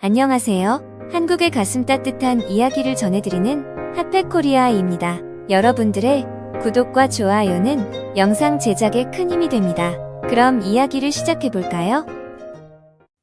안녕하세요. 한국의 가슴 따뜻한 이야기를 전해드리는 핫팩코리아입니다. 여러분들의 구독과 좋아요는 영상 제작에 큰 힘이 됩니다. 그럼 이야기를 시작해볼까요?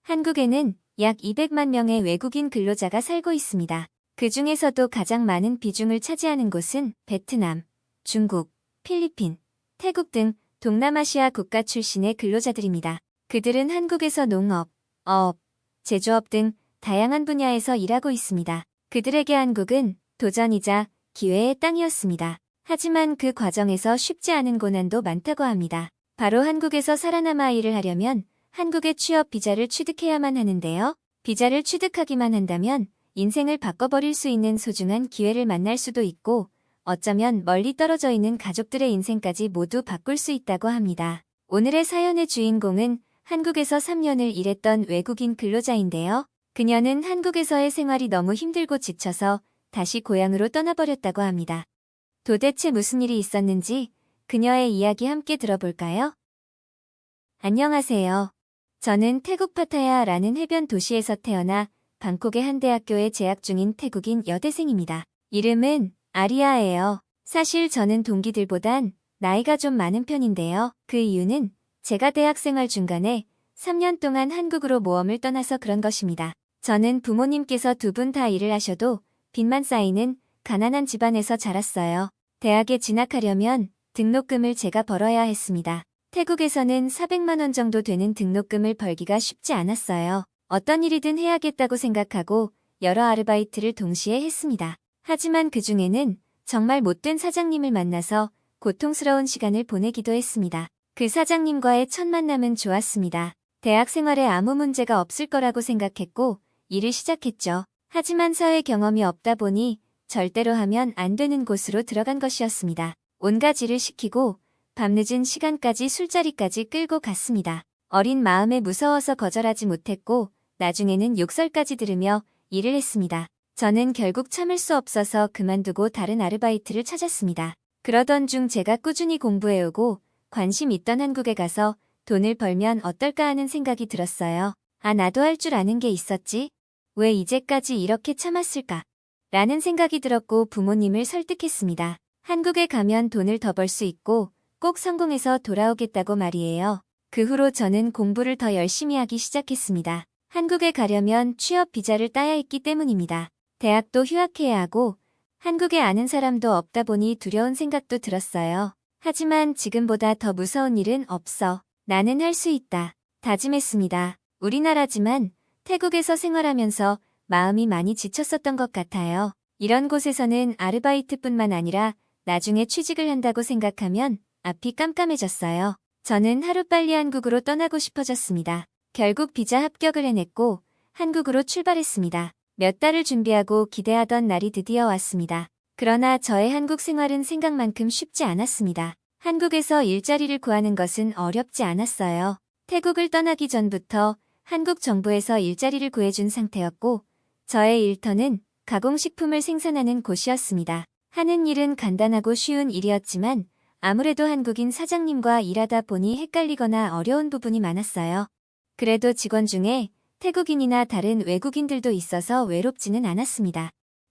한국에는 약 200만 명의 외국인 근로자가 살고 있습니다. 그 중에서도 가장 많은 비중을 차지하는 곳은 베트남, 중국, 필리핀, 태국 등 동남아시아 국가 출신의 근로자들입니다. 그들은 한국에서 농업, 어업, 제조업 등 다양한 분야에서 일하고 있습니다. 그들에게 한국은 도전이자 기회의 땅이었습니다. 하지만 그 과정에서 쉽지 않은 고난도 많다고 합니다. 바로 한국에서 살아남아 일을 하려면 한국의 취업 비자를 취득해야만 하는데요. 비자를 취득하기만 한다면 인생을 바꿔버릴 수 있는 소중한 기회를 만날 수도 있고 어쩌면 멀리 떨어져 있는 가족들의 인생까지 모두 바꿀 수 있다고 합니다. 오늘의 사연의 주인공은 한국에서 3년을 일했던 외국인 근로자인데요. 그녀는 한국에서의 생활이 너무 힘들고 지쳐서 다시 고향으로 떠나버렸다고 합니다. 도대체 무슨 일이 있었는지 그녀의 이야기 함께 들어볼까요? 안녕하세요. 저는 태국 파타야라는 해변 도시에서 태어나 방콕의 한 대학교에 재학 중인 태국인 여대생입니다. 이름은 아리아예요. 사실 저는 동기들보단 나이가 좀 많은 편인데요. 그 이유는 제가 대학생활 중간에 3년 동안 한국으로 모험을 떠나서 그런 것입니다. 저는 부모님께서 두 분 다 일을 하셔도 빚만 쌓이는 가난한 집안에서 자랐어요. 대학에 진학하려면 등록금을 제가 벌어야 했습니다. 태국에서는 400만 원 정도 되는 등록금을 벌기가 쉽지 않았어요. 어떤 일이든 해야겠다고 생각하고 여러 아르바이트를 동시에 했습니다. 하지만 그 중에는 정말 못된 사장님을 만나서 고통스러운 시간을 보내기도 했습니다. 그 사장님과의 첫 만남은 좋았습니다. 대학 생활에 아무 문제가 없을 거라고 생각했고 일을 시작했죠. 하지만 사회 경험이 없다 보니 절대로 하면 안 되는 곳으로 들어간 것이었습니다. 온갖 일을 시키고 밤늦은 시간까지 술자리까지 끌고 갔습니다. 어린 마음에 무서워서 거절하지 못했고 나중에는 욕설까지 들으며 일을 했습니다. 저는 결국 참을 수 없어서 그만두고 다른 아르바이트를 찾았습니다. 그러던 중 제가 꾸준히 공부해오고 관심 있던 한국에 가서 돈을 벌면 어떨까 하는 생각이 들었어요. 아, 나도 할 줄 아는 게 있었지? 왜 이제까지 이렇게 참았을까? 라는 생각이 들었고 부모님을 설득했습니다. 한국에 가면 돈을 더 벌 수 있고 꼭 성공해서 돌아오겠다고 말이에요. 그 후로 저는 공부를 더 열심히 하기 시작했습니다. 한국에 가려면 취업 비자를 따야 했기 때문입니다. 대학도 휴학해야 하고 한국에 아는 사람도 없다 보니 두려운 생각도 들었어요. 하지만 지금보다 더 무서운 일은 없어. 나는 할 수 있다. 다짐했습니다. 우리나라지만 태국에서 생활하면서 마음이 많이 지쳤었던 것 같아요. 이런 곳에서는 아르바이트뿐만 아니라 나중에 취직을 한다고 생각하면 앞이 깜깜해졌어요. 저는 하루빨리 한국으로 떠나고 싶어졌습니다. 결국 비자 합격을 해냈고 한국으로 출발했습니다. 몇 달을 준비하고 기대하던 날이 드디어 왔습니다. 그러나 저의 한국 생활은 생각만큼 쉽지 않았습니다. 한국에서 일자리를 구하는 것은 어렵지 않았어요. 태국을 떠나기 전부터 한국 정부에서 일자리를 구해준 상태였고 저의 일터는 가공식품을 생산하는 곳이었습니다. 하는 일은 간단하고 쉬운 일이었지만 아무래도 한국인 사장님과 일하다 보니 헷갈리거나 어려운 부분이 많았어요. 그래도 직원 중에 태국인이나 다른 외국인들도 있어서 외롭지는 않았습니다.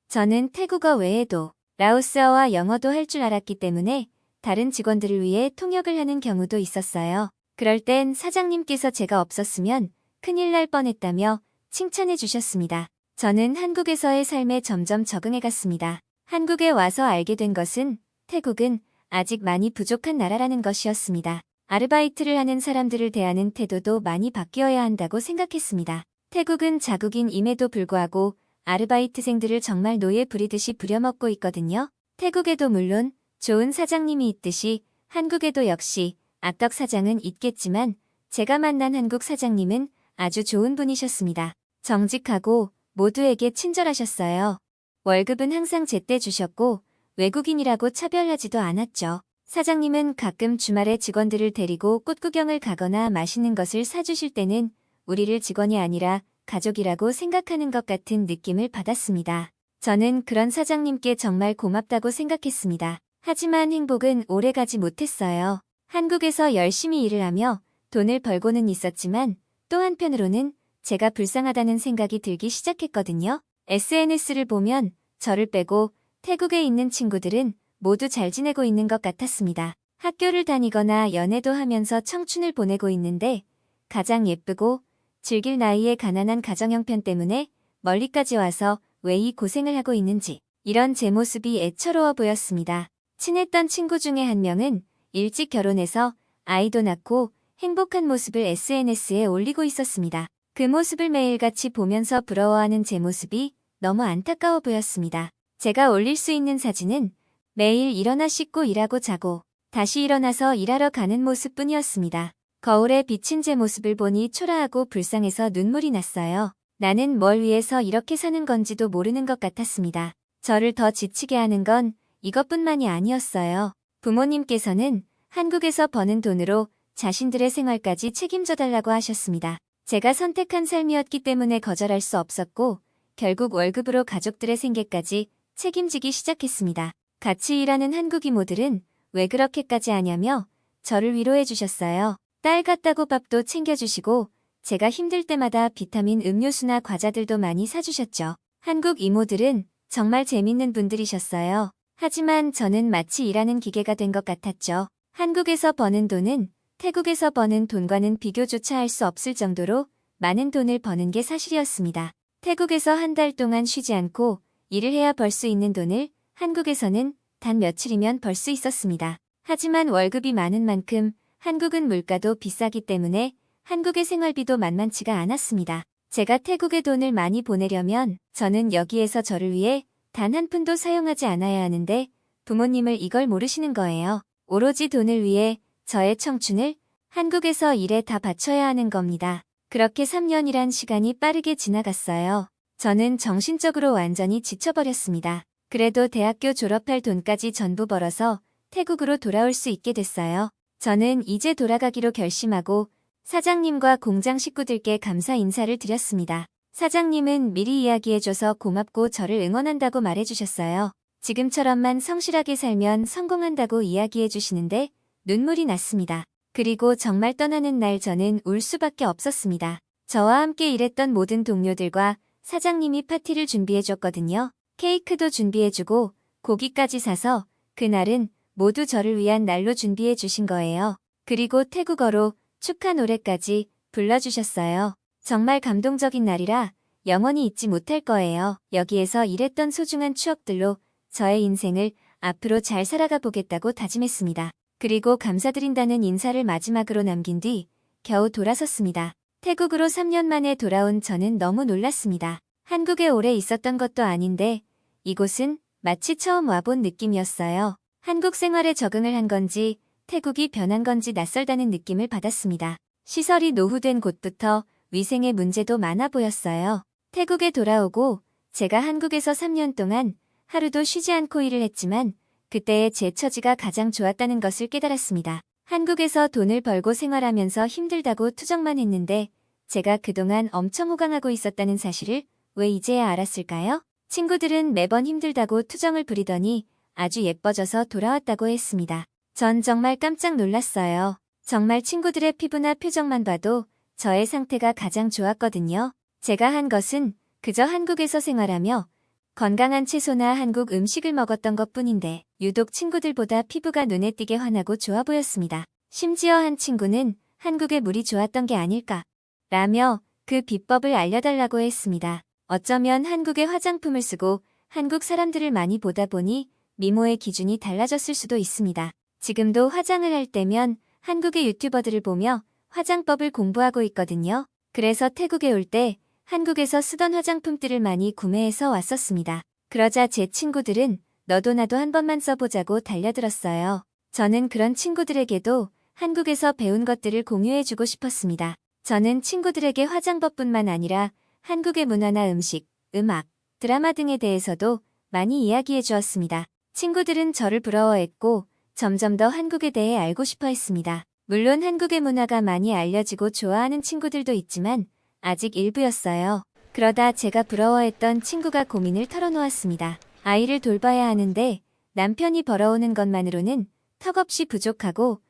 저는 태국어 외에도 라오스어와 영어도 할 줄 알았기 때문에 다른 직원들을 위해 통역을 하는 경우도 있었어요. 그럴 땐 사장님께서 제가 없었으면 큰일 날 뻔했다며 칭찬해 주셨습니다. 저는 한국에서의 삶에 점점 적응해 갔습니다. 한국에 와서 알게 된 것은 태국은 아직 많이 부족한 나라라는 것이었습니다. 아르바이트를 하는 사람들을 대하는 태도도 많이 바뀌어야 한다고 생각했습니다. 태국은 자국인임에도 불구하고 아르바이트생들을 정말 노예 부리듯이 부려먹고 있거든요. 태국에도 물론 좋은 사장님이 있듯이 한국에도 역시 악덕 사장은 있겠지만 제가 만난 한국 사장님은 아주 좋은 분이셨습니다. 정직하고 모두에게 친절하셨어요. 월급은 항상 제때 주셨고 외국인이라고 차별하지도 않았죠. 사장님은 가끔 주말에 직원들을 데리고 꽃구경을 가거나 맛있는 것을 사주실 때는 우리를 직원이 아니라 가족이라고 생각하는 것 같은 느낌을 받았습니다. 저는 그런 사장님께 정말 고맙다고 생각했습니다. 하지만 행복은 오래가지 못했어요. 한국에서 열심히 일을 하며 돈을 벌고는 있었지만 또 한편으로는 제가 불쌍하다는 생각이 들기 시작했거든요. SNS를 보면 저를 빼고 태국에 있는 친구들은 모두 잘 지내고 있는 것 같았습니다. 학교를 다니거나 연애도 하면서 청춘을 보내고 있는데 가장 예쁘고 즐길 나이에 가난한 가정 형편 때문에 멀리까지 와서 왜 이 고생을 하고 있는지 이런 제 모습이 애처로워 보였습니다. 친했던 친구 중에 한 명은 일찍 결혼해서 아이도 낳고 행복한 모습을 SNS에 올리고 있었습니다. 그 모습을 매일같이 보면서 부러워하는 제 모습이 너무 안타까워 보였습니다. 제가 올릴 수 있는 사진은 매일 일어나 씻고 일하고 자고 다시 일어나서 일하러 가는 모습뿐이었습니다. 거울에 비친 제 모습을 보니 초라하고 불쌍해서 눈물이 났어요. 나는 뭘 위해서 이렇게 사는 건지도 모르는 것 같았습니다. 저를 더 지치게 하는 건 이것뿐만이 아니었어요. 부모님께서는 한국에서 버는 돈으로 자신들의 생활까지 책임져 달라고 하셨습니다. 제가 선택한 삶이었기 때문에 거절할 수 없었고 결국 월급으로 가족들의 생계까지 책임지기 시작했습니다. 같이 일하는 한국 이모들은 왜 그렇게까지 하냐며 저를 위로해 주셨어요. 딸 같다고 밥도 챙겨주시고 제가 힘들 때마다 비타민 음료수나 과자들도 많이 사주셨죠. 한국 이모들은 정말 재밌는 분들이셨어요. 하지만 저는 마치 일하는 기계가 된 것 같았죠. 한국에서 버는 돈은 태국에서 버는 돈과는 비교조차 할 수 없을 정도로 많은 돈을 버는 게 사실이었습니다. 태국에서 한 달 동안 쉬지 않고 일을 해야 벌 수 있는 돈을 한국에서는 단 며칠이면 벌 수 있었습니다. 하지만 월급이 많은 만큼 한국은 물가도 비싸기 때문에 한국의 생활비도 만만치가 않았습니다. 제가 태국에 돈을 많이 보내려면 저는 여기에서 저를 위해 단 한 푼도 사용하지 않아야 하는데 부모님을 이걸 모르시는 거예요. 오로지 돈을 위해 저의 청춘을 한국에서 일에 다 바쳐야 하는 겁니다. 그렇게 3년이란 시간이 빠르게 지나갔어요. 저는 정신적으로 완전히 지쳐버렸습니다. 그래도 대학교 졸업할 돈까지 전부 벌어서 태국으로 돌아올 수 있게 됐어요. 저는 이제 돌아가기로 결심하고 사장님과 공장 식구들께 감사 인사를 드렸습니다. 사장님은 미리 이야기해줘서 고맙고 저를 응원한다고 말해주셨어요. 지금처럼만 성실하게 살면 성공한다고 이야기해주시는데 눈물이 났습니다. 그리고 정말 떠나는 날 저는 울 수밖에 없었습니다. 저와 함께 일했던 모든 동료들과 사장님이 파티를 준비해줬거든요. 케이크도 준비해주고 고기까지 사서 그날은 모두 저를 위한 날로 준비해주신 거예요. 그리고 태국어로 축하 노래까지 불러주셨어요. 정말 감동적인 날이라 영원히 잊지 못할 거예요. 여기에서 일했던 소중한 추억들로 저의 인생을 앞으로 잘 살아가 보겠다고 다짐했습니다. 그리고 감사드린다는 인사를 마지막으로 남긴 뒤 겨우 돌아섰습니다. 태국으로 3년 만에 돌아온 저는 너무 놀랐습니다. 한국에 오래 있었던 것도 아닌데 이곳은 마치 처음 와본 느낌이었어요. 한국 생활에 적응을 한 건지 태국이 변한 건지 낯설다는 느낌을 받았습니다. 시설이 노후된 곳부터 위생의 문제도 많아 보였어요. 태국에 돌아오고 제가 한국에서 3년 동안 하루도 쉬지 않고 일을 했지만 그때의 제 처지가 가장 좋았다는 것을 깨달았습니다. 한국에서 돈을 벌고 생활하면서 힘들다고 투정만 했는데 제가 그동안 엄청 호강하고 있었다는 사실을 왜 이제야 알았을까요? 친구들은 매번 힘들다고 투정을 부리더니 아주 예뻐져서 돌아왔다고 했습니다. 전 정말 깜짝 놀랐어요. 정말 친구들의 피부나 표정만 봐도 저의 상태가 가장 좋았거든요. 제가 한 것은 그저 한국에서 생활하며 건강한 채소나 한국 음식을 먹었던 것뿐인데 유독 친구들보다 피부가 눈에 띄게 환하고 좋아 보였습니다. 심지어 한 친구는 한국의 물이 좋았던 게 아닐까 라며 그 비법을 알려달라고 했습니다. 어쩌면 한국의 화장품을 쓰고 한국 사람들을 많이 보다 보니 미모의 기준이 달라졌을 수도 있습니다. 지금도 화장을 할 때면 한국의 유튜버들을 보며 화장법을 공부하고 있거든요. 그래서 태국에 올 때 한국에서 쓰던 화장품들을 많이 구매해서 왔었습니다. 그러자 제 친구들은 너도 나도 한 번만 써보자고 달려들었어요. 저는 그런 친구들에게도 한국에서 배운 것들을 공유해주고 싶었습니다. 저는 친구들에게 화장법뿐만 아니라 한국의 문화나 음식, 음악, 드라마 등에 대해서도 많이 이야기해 주었습니다. 친구들은 저를 부러워했고 점점 더 한국에 대해 알고 싶어 했습니다. 물론 한국의 문화가 많이 알려지고 좋아하는 친구들도 있지만 아직 일부였어요. 그러다 제가 부러워했던 친구가 고민을 털어놓았습니다. 아이를 돌봐야 하는데 남편이 벌어오는 것만으로는 턱없이 부족하고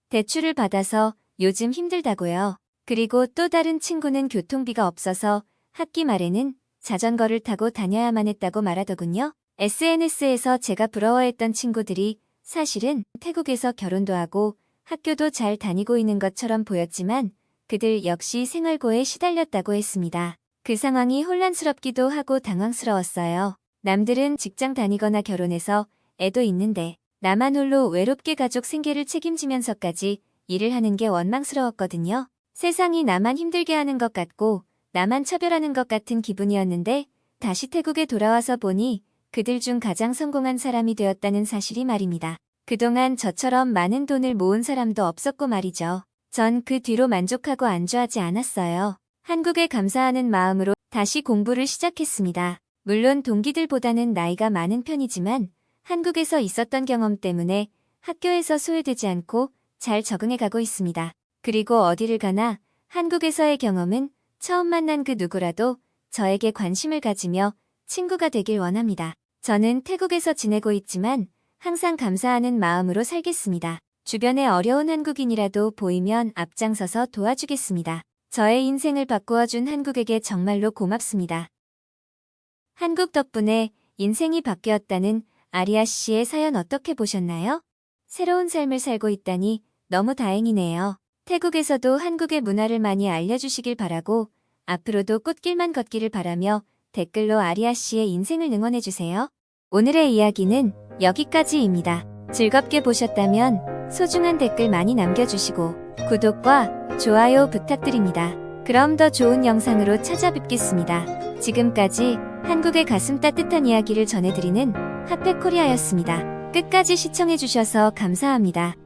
대출을 받아서 요즘 힘들다고요. 그리고 또 다른 친구는 교통비가 없어서 학기 말에는 자전거를 타고 다녀야만 했다고 말하더군요. SNS에서 제가 부러워했던 친구들이 사실은 태국에서 결혼도 하고 학교도 잘 다니고 있는 것처럼 보였지만 그들 역시 생활고에 시달렸다고 했습니다. 그 상황이 혼란스럽기도 하고 당황스러웠어요. 남들은 직장 다니거나 결혼해서 애도 있는데 나만 홀로 외롭게 가족 생계를 책임지면서까지 일을 하는 게 원망스러웠거든요. 세상이 나만 힘들게 하는 것 같고 나만 차별하는 것 같은 기분이었는데 다시 태국에 돌아와서 보니 그들 중 가장 성공한 사람이 되었다는 사실이 말입니다. 그동안 저처럼 많은 돈을 모은 사람도 없었고 말이죠. 전 그 뒤로 만족하고 안주하지 않았어요. 한국에 감사하는 마음으로 다시 공부를 시작했습니다. 물론 동기들보다는 나이가 많은 편이지만 한국에서 있었던 경험 때문에 학교에서 소외되지 않고 잘 적응해가고 있습니다. 그리고 어디를 가나 한국에서의 경험은 처음 만난 그 누구라도 저에게 관심을 가지며 친구가 되길 원합니다. 저는 태국에서 지내고 있지만 항상 감사하는 마음으로 살겠습니다. 주변에 어려운 한국인이라도 보이면 앞장서서 도와주겠습니다. 저의 인생을 바꾸어준 한국에게 정말로 고맙습니다. 한국 덕분에 인생이 바뀌었다는 아리아 씨의 사연 어떻게 보셨나요? 새로운 삶을 살고 있다니 너무 다행이네요. 태국에서도 한국의 문화를 많이 알려주시길 바라고 앞으로도 꽃길만 걷기를 바라며 댓글로 아리아 씨의 인생을 응원해주세요. 오늘의 이야기는 여기까지입니다. 즐겁게 보셨다면 소중한 댓글 많이 남겨주시고 구독과 좋아요 부탁드립니다. 그럼 더 좋은 영상으로 찾아뵙겠습니다. 지금까지 한국의 가슴 따뜻한 이야기를 전해드리는 핫팩코리아였습니다. 끝까지 시청해주셔서 감사합니다.